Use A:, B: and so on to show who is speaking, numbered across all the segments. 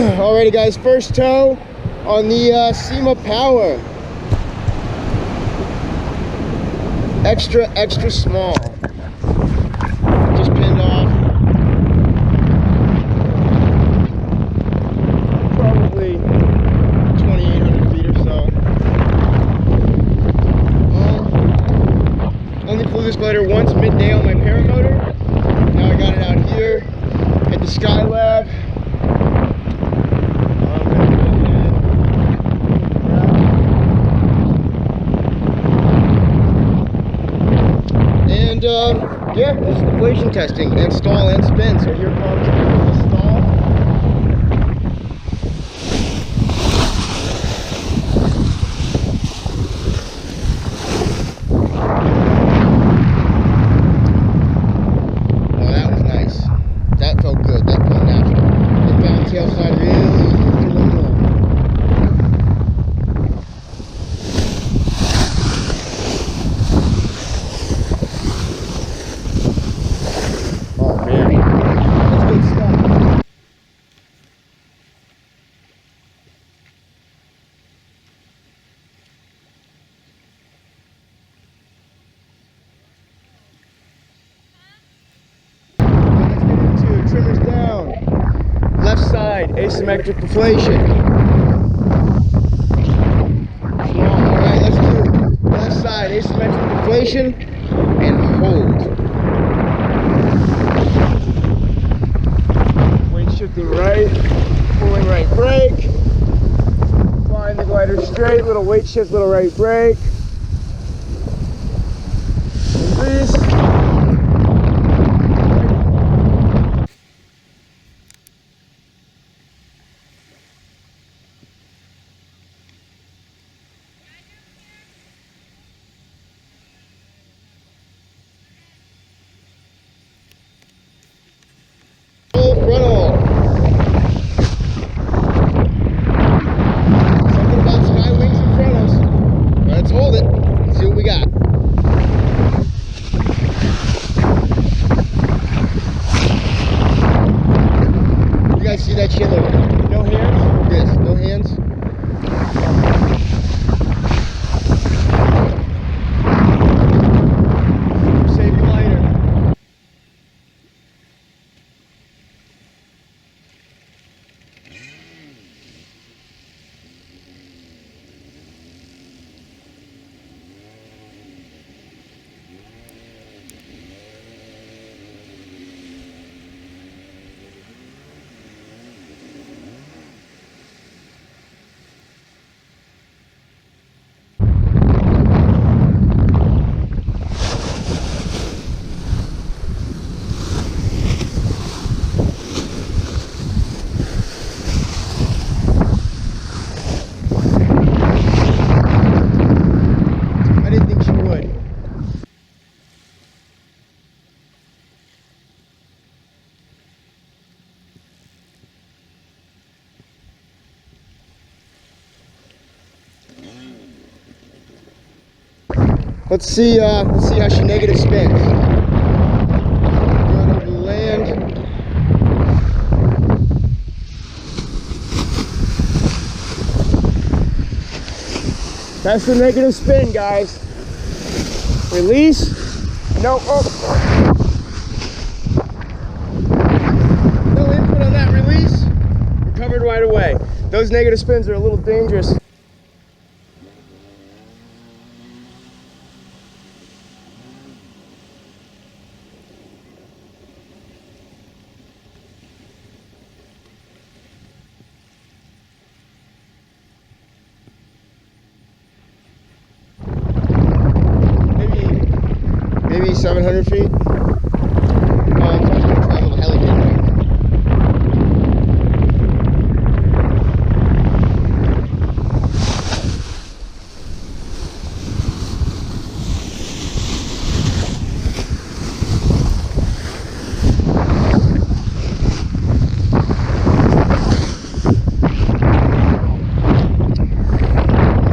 A: Alrighty guys, first tow on the Cima Power. Extra small. Just pinned off. Probably 2,800 feet or so. Only flew this glider once midday on my Paramotor. Now I got it out here at the Sky Lab. Yeah, this is deflation testing, install and spin. So here comes the stall. Oh, that was nice. That felt good. That felt natural. It found tail side really easy. Trimmers down. Left side, asymmetric deflation. Alright, let's do left side, asymmetric deflation, and hold. Weight shifting right, pulling right brake. Flying the glider straight, little weight shift, little right brake. Release. See that shit? No hands? Yes, no hands. Safe glider. Let's see how she negative spins. Going over the land. That's the negative spin, guys. Release. No, oh. No input on that release. Recovered right away. Those negative spins are a little dangerous. Maybe 700 feet. I'm going to try a little heli game.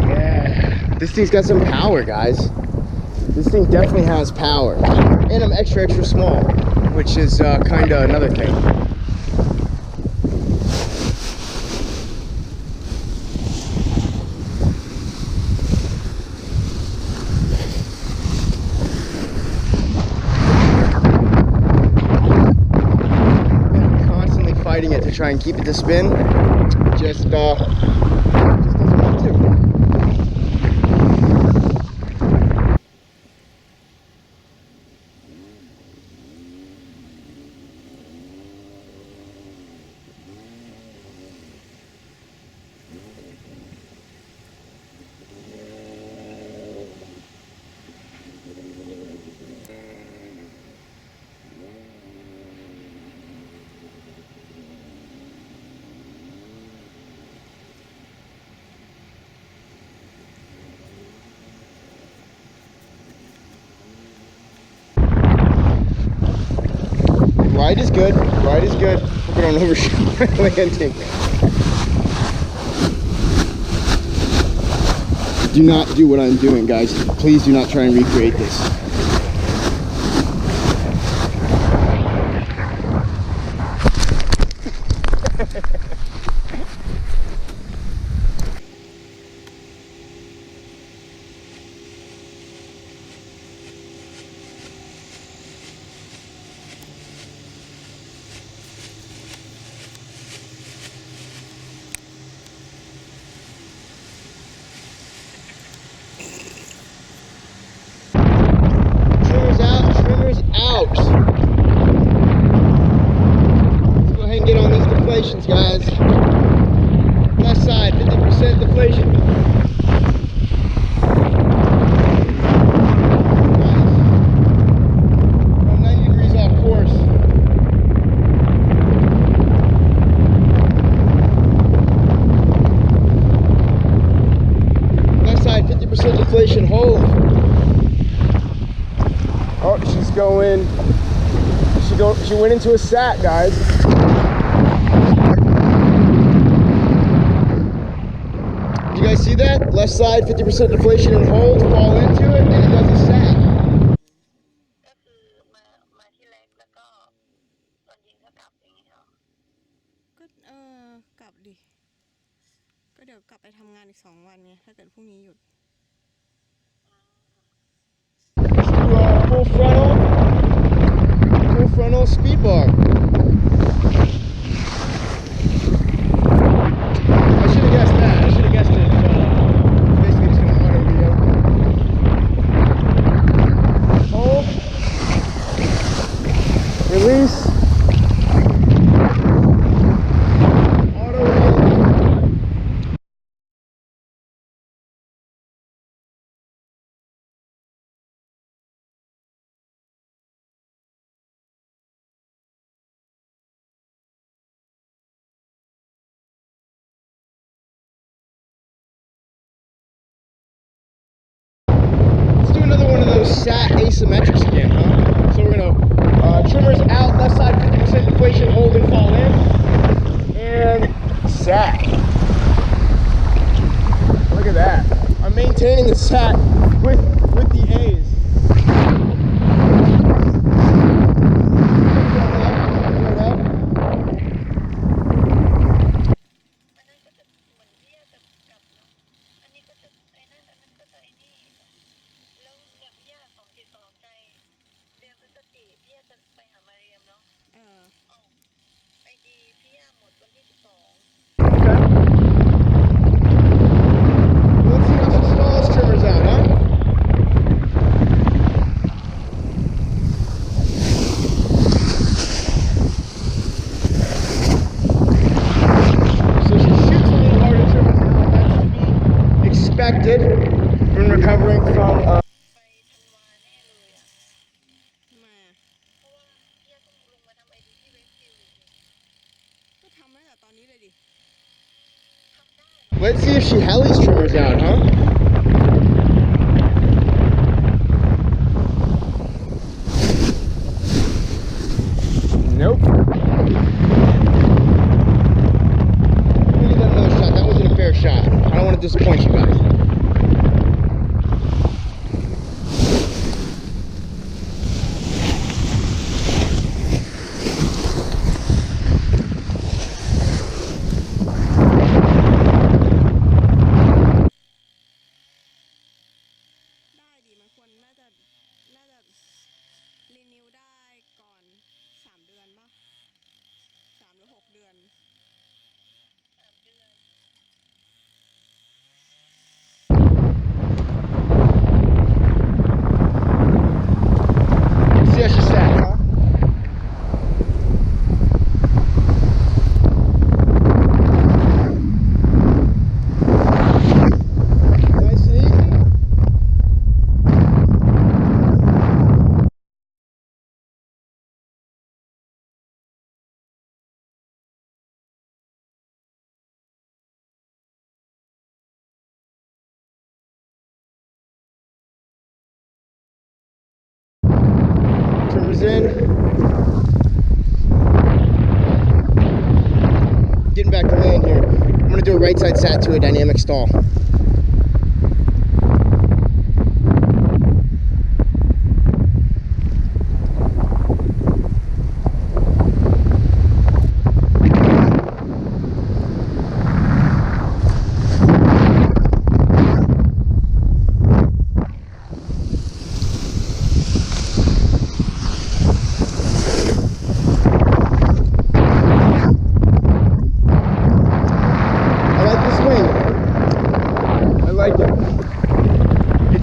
A: Yeah, this thing's got some power, guys. This thing definitely has power, and I'm extra small, which is kind of another thing. try and keep it to spin. Just doesn't want to. Right is good. Right is good. Hope I don't overshoot my landing. Do not do what I'm doing, guys. Please do not try and recreate this. Out. Let's go ahead and get on these deflations, guys. Left side, 50% deflation. Nice. About 90 degrees off course. Left side, 50% deflation, hold. Oh, she's going. She went into a sat, guys. You guys see that? Left side, 50% deflation and hold, fall into it, and it does a sat. Full frontal speed bar. I should have guessed that. I should have guessed it. Basically just gonna auto video. Hold. Release. Auto hold. Sat asymmetrics again, huh? So we're gonna trimmers out, left side 50% deflation, hold and fall in, and sat. Look at that. I'm maintaining the sat with the A's. When recovering from let's see if she helis trimmers out, huh? Nope. Maybe that another shot. That wasn't a fair shot. I don't want to disappoint you guys.
B: รีนิวได้ก่อน3 เดือนป่ะ3 หรือ 6 เดือน
A: trimmer's in. Getting back to land here. I'm gonna do a right side sat to a dynamic stall.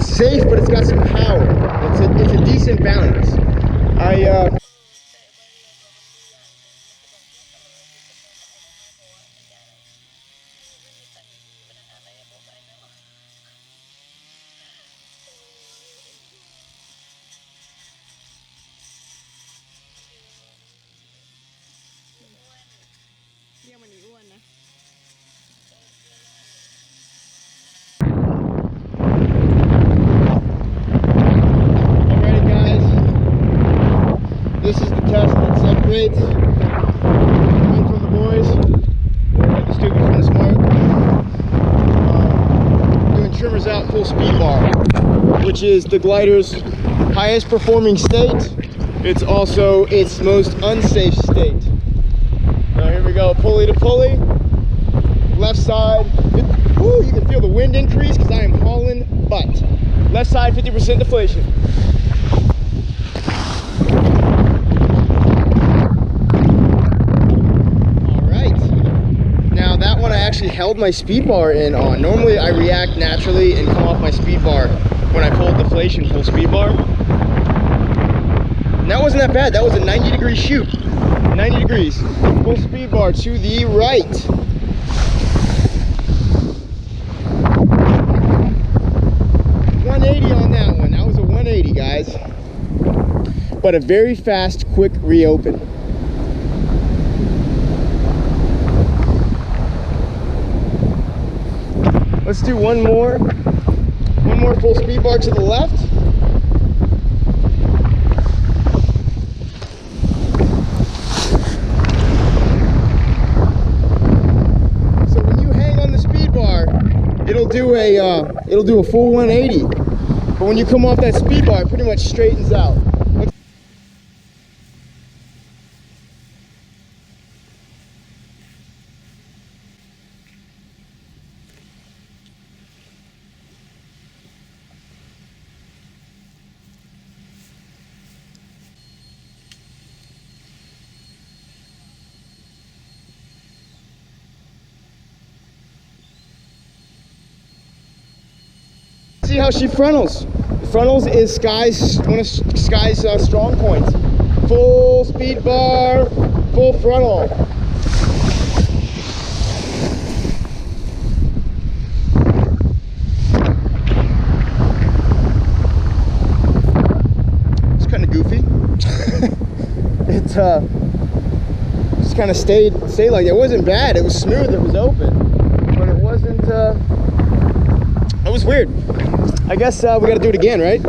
A: Safe, but it's got some power. It's a decent balance. This is the test that separates me from the boys, the stupid from the smart. Doing trimmers out full speed bar, which is the glider's highest performing state. It's also its most unsafe state. Now here we go, pulley to pulley, left side. Woo, you can feel the wind increase because I am hauling butt. Left side 50% deflation. Actually held my speed bar in on. Normally I react naturally and come off my speed bar when I pull deflation full speed bar. And that wasn't that bad. That was a 90-degree shoot. 90 degrees. Full speed bar to the right. $180 on that one. That was a 180, guys. But a very fast, quick reopen. Let's do one more full speed bar to the left. So when you hang on the speed bar, it'll do a full 180. But when you come off that speed bar, it pretty much straightens out. See how she frontals. Frontals is one of Sky's strong points. Full speed bar, full frontal. It's kind of goofy. It just kind of stayed like that. It wasn't bad. It was smooth. It was open, but it wasn't. It was weird. I guess we got to do it again, right?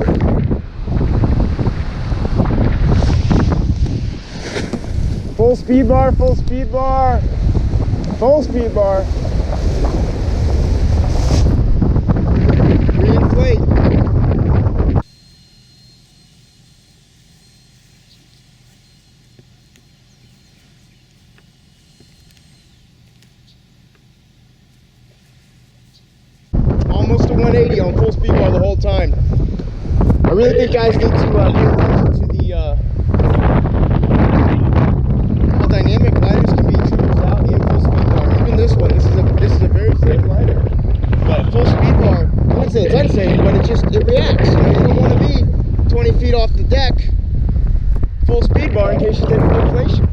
A: Full speed bar, full speed bar, full speed bar. Reinflate. Almost a 180 on full speed bar the whole time. I really think guys need to pay attention to the how dynamic gliders can be trimmers out in full speed bar. Even this one, this is a very safe glider. But full speed bar, I wouldn't say it's unsafe, but it reacts. You know, you don't want to be 20 feet off the deck full speed bar in case you take a deflation.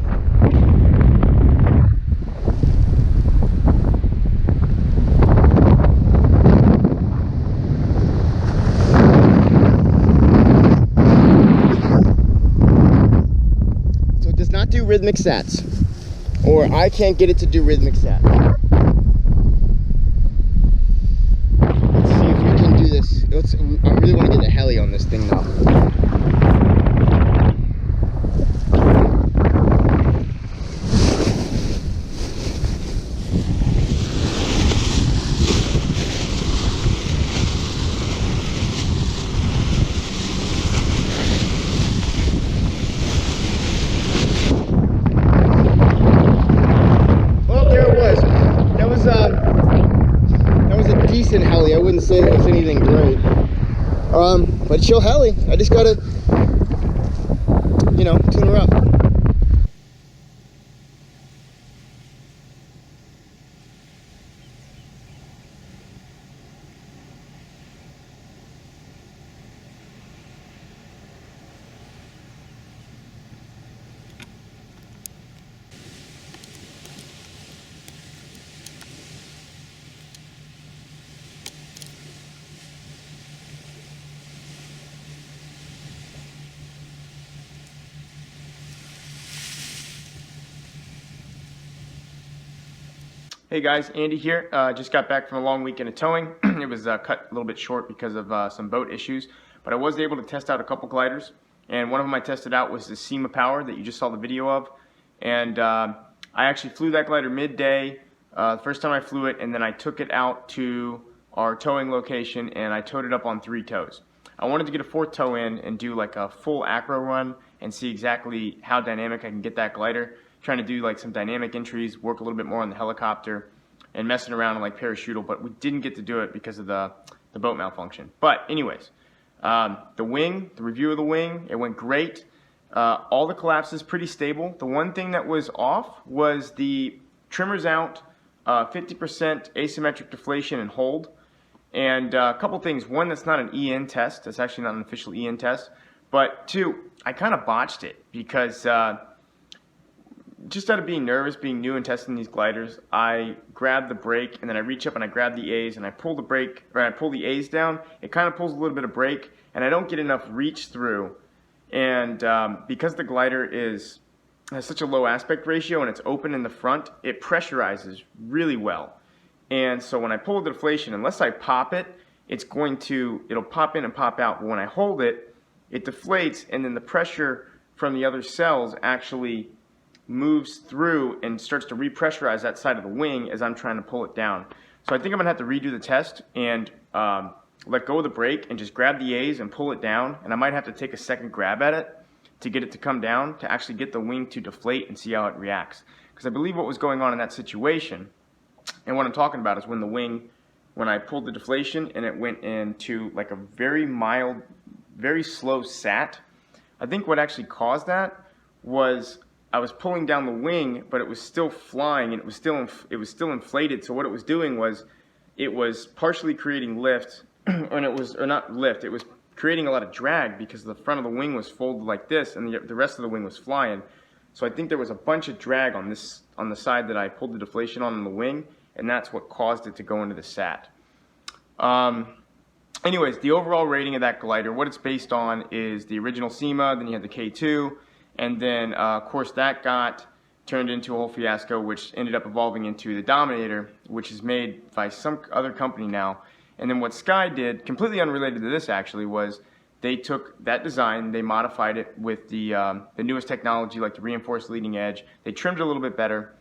A: Do rhythmic sats, or I can't get it to do rhythmic sats. Let's see if we can do this. I really want to get a heli on this thing now. But it's your heli. I just gotta, you know, tune her up. Hey guys, Andy here. Just got back from a long weekend of towing. It was cut a little bit short because of some boat issues, but I was able to test out a couple gliders, and one of them I tested out was the Cima Power that you just saw the video of, and I actually flew that glider midday, the first time I flew it, and then I took it out to our towing location and I towed it up on 3 tows. I wanted to get a 4th tow in and do like a full acro run and see exactly how dynamic I can get that glider. Trying to do like some dynamic entries, work a little bit more on the helicopter, and messing around on like parachutal, but we didn't get to do it because of the boat malfunction. But anyways, the wing, the review of the wing, it went great. All the collapses pretty stable. The one thing that was off was the trimmers out, 50% asymmetric deflation and hold. And a couple things. One, that's not an EN test. That's actually not an official EN test. But 2, I kind of botched it because just out of being nervous, being new and testing these gliders, I grabbed the brake and then I reach up and I grab the A's and I pull the brake, or I pull the A's down. It kind of pulls a little bit of brake and I don't get enough reach through. And because the glider has such a low aspect ratio and it's open in the front, it pressurizes really well. And so when I pull the deflation, unless I pop it, it'll pop in and pop out. But when I hold it, it deflates and then the pressure from the other cells actually moves through and starts to repressurize that side of the wing as I'm trying to pull it down. So I think I'm gonna have to redo the test and let go of the brake and just grab the A's and pull it down, and I might have to take a second grab at it to get it to come down to actually get the wing to deflate and see how it reacts. Because I believe what was going on in that situation, and what I'm talking about is when I pulled the deflation and it went into like a very mild, very slow sat. I think what actually caused that was I was pulling down the wing, but it was still flying and it was still inflated. So what it was doing was it was partially creating lift, or not lift. It was creating a lot of drag because the front of the wing was folded like this, and the rest of the wing was flying. So I think there was a bunch of drag on the side that I pulled the deflation on the wing, and that's what caused it to go into the sat. Anyways, the overall rating of that glider, what it's based on is the original Cima, then you had the K2. And then, of course, that got turned into a whole fiasco, which ended up evolving into the Dominator, which is made by some other company now. And then what Sky did, completely unrelated to this actually, was they took that design, they modified it with the newest technology, like the reinforced leading edge. They trimmed it a little bit better,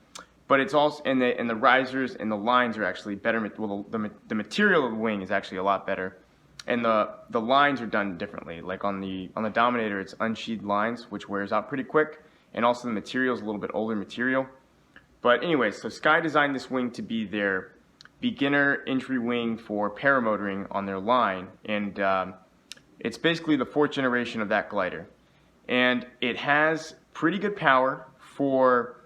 A: but it's also, and the risers and the lines are actually better. Well, the material of the wing is actually a lot better. And the lines are done differently. Like on the Dominator, it's unsheathed lines, which wears out pretty quick, and also the material is a little bit older material. But anyway, so Sky designed this wing to be their beginner entry wing for paramotoring on their line, and it's basically the 4th generation of that glider. And it has pretty good power for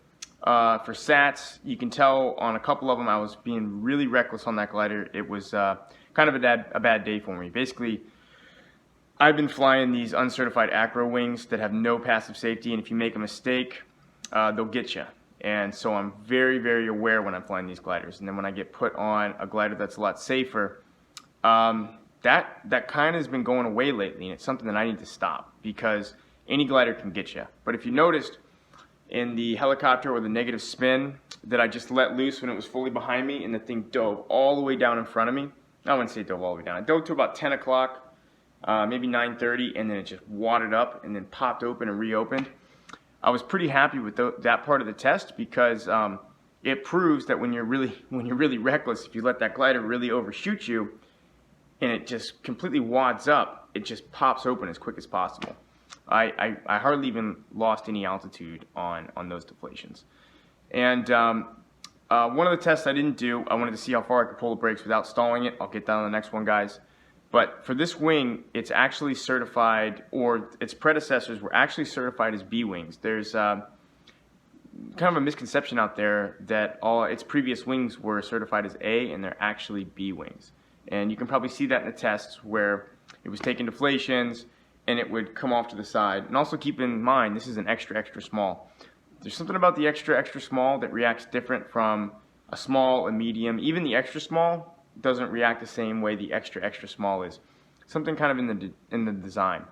A: sats. You can tell on a couple of them I was being really reckless on that glider. It was kind of a bad day for me. Basically, I've been flying these uncertified acro wings that have no passive safety, and if you make a mistake, they'll get you. And so I'm very, very aware when I'm flying these gliders. And then when I get put on a glider that's a lot safer, that kind of has been going away lately, and it's something that I need to stop because any glider can get you. But if you noticed in the helicopter or the negative spin that I just let loose when it was fully behind me and the thing dove all the way down in front of me, I wouldn't say it dove all the way down. It dove to about 10 o'clock, maybe 9:30, and then it just wadded up and then popped open and reopened. I was pretty happy with that part of the test because it proves that when you're really reckless, if you let that glider really overshoot you and it just completely wads up, it just pops open as quick as possible. I hardly even lost any altitude on those deflations. And one of the tests I didn't do, I wanted to see how far I could pull the brakes without stalling it. I'll get that on the next one, guys.
B: But for this wing, it's actually certified, or its predecessors were actually certified as B wings. There's kind of a misconception out there that all its previous wings were certified as A, and they're actually B wings. And you can probably see that in the tests where it was taking deflations and it would come off to the side. And also keep in mind, this is an extra, extra small. There's something about the extra, extra small that reacts different from a small, a medium. Even the extra small doesn't react the same way the extra, extra small is. Something kind of in the design.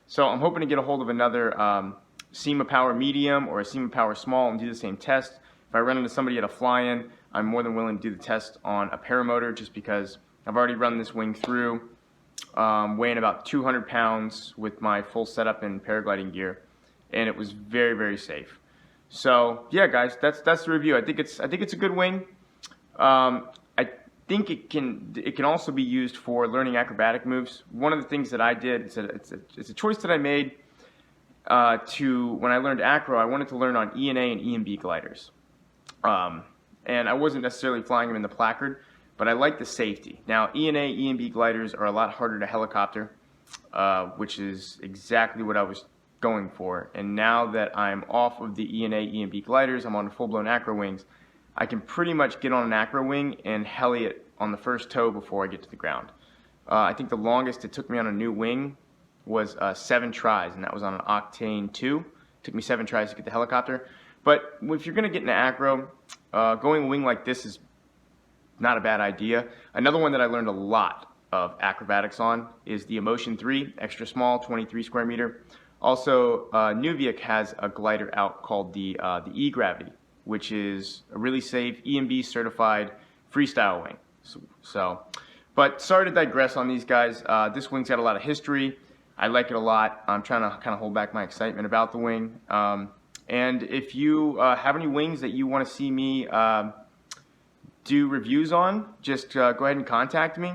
B: So I'm hoping to get a hold of another Cima Power medium or a Cima Power small and do the same test. If I run into somebody at a fly-in, I'm more than willing to do the test on a Paramotor, just because I've already run this wing through, weighing about 200 pounds with my full setup and paragliding gear, and it was very, very safe. So yeah, guys, that's the review. I think it's a good wing. I think it can also be used for learning acrobatic moves. One of the things that I did, it's a choice that I made when I learned acro. I wanted to learn on ENA and EMB gliders, and I wasn't necessarily flying them in the placard, but I like the safety. Now ENA, EMB gliders are a lot harder to helicopter, which is exactly what I was going for. And now that I'm off of the ENA, EMB gliders, I'm on full-blown acro wings, I can pretty much get on an acro wing and heli it on the first toe before I get to the ground. I think the longest it took me on a new wing was 7 tries, and that was on an Octane 2. It took me 7 tries to get the helicopter. But if you're going to get into acro, going a wing like this is not a bad idea. Another one that I learned a lot of acrobatics on is the Emotion 3, extra small, 23 square meter. Also, Nuviak has a glider out called the E-Gravity, which is a really safe EMB certified freestyle wing. But sorry to digress on these guys. This wing's got a lot of history. I like it a lot. I'm trying to kind of hold back my excitement about the wing. And if you have any wings that you want to see me do reviews on, just go ahead and contact me.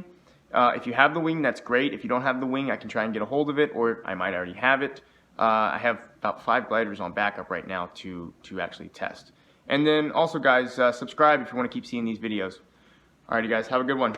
B: If you have the wing, that's great. If you don't have the wing, I can try and get a hold of it, or I might already have it. I have about 5 gliders on backup right now to actually test. And then also, guys, subscribe if you want to keep seeing these videos. Alrighty, guys, have a good one.